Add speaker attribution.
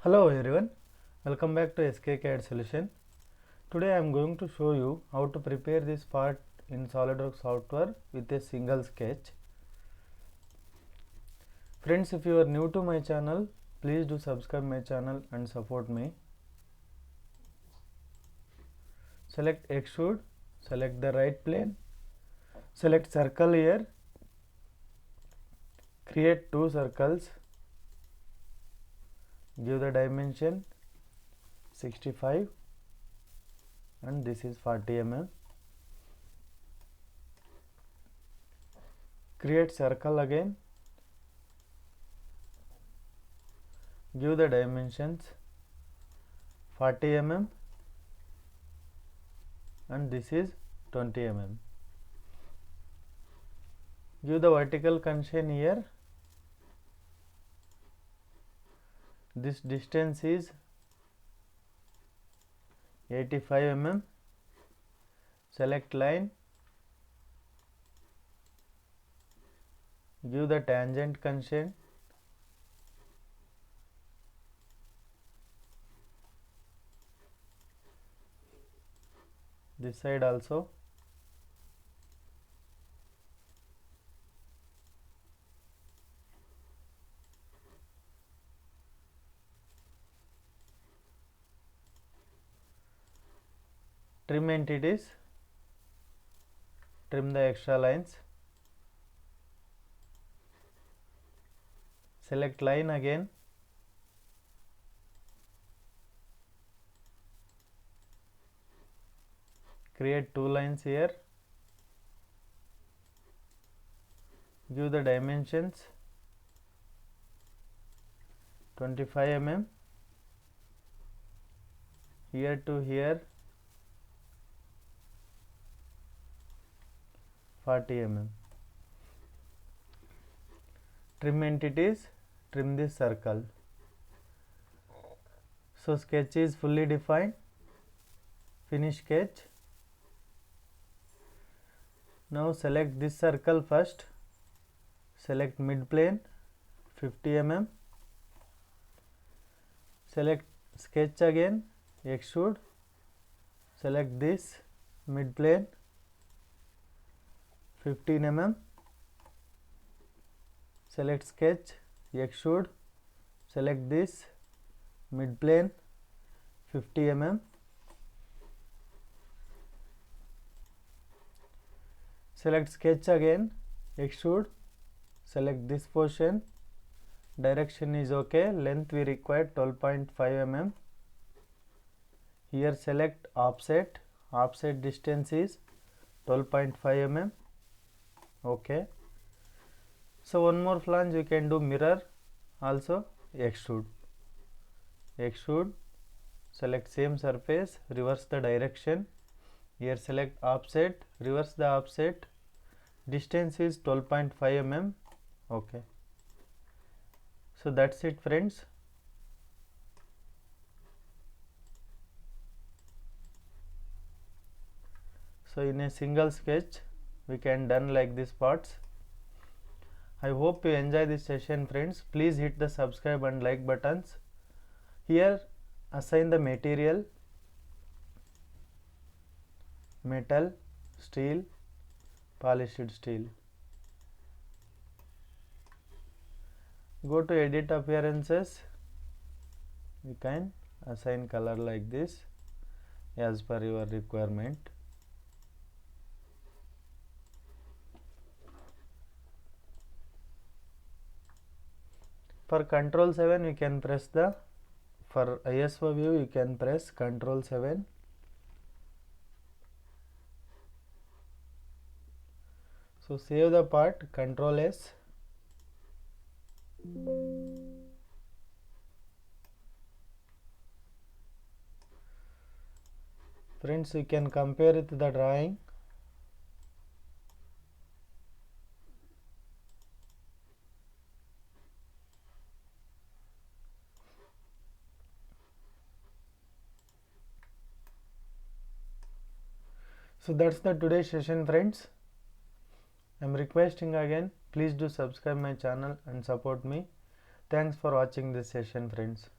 Speaker 1: Hello everyone, welcome back to SK Solution. Today I am going to show you how to prepare this part in SolidWorks software with a single sketch. Friends, if you are new to my channel, please do subscribe my channel and support me. Select extrude, select the right plane, select circle here, create two circles, give the dimension 65 and this is 40 mm. Create circle again, give the dimensions 40 mm and this is 20 mm. Give the vertical constraint here. This distance is 85 mm. Select line. Give the tangent constraint. This side also. Trim entities. Trim the extra lines. Select line again. Create two lines here. Give the dimensions 25 mm. Here to here 40 mm. Trim entities, trim this circle. So sketch is fully defined. Finish sketch. Now select this circle first. Select mid plane 50 mm. Select sketch again, extrude. Select this mid plane 15 mm. Select sketch, extrude. Select this mid plane 50 mm. Select sketch again, extrude. Select this portion. Direction is okay. Length we require 12.5 mm. Here select offset. Offset distance is 12.5 mm. Okay. So one more flange you can do mirror also. Extrude. Extrude. Select same surface. Reverse the direction. Here select offset. Reverse the offset. Distance is 12.5 mm. Okay. So that's it, friends. So in a single sketch we can done like these parts. I hope you enjoy this session, friends. Please hit the subscribe and like buttons. Here assign the material: metal, steel, polished steel. Go to edit appearances. You can assign color like this as per your requirement. For Ctrl 7 you can press the, for ISO view you can press Ctrl 7. So save the part, Ctrl S. Friends, you can compare it to the drawing. So that's the today's session, friends. I am requesting again, please do subscribe my channel and support me. Thanks for watching this session, friends.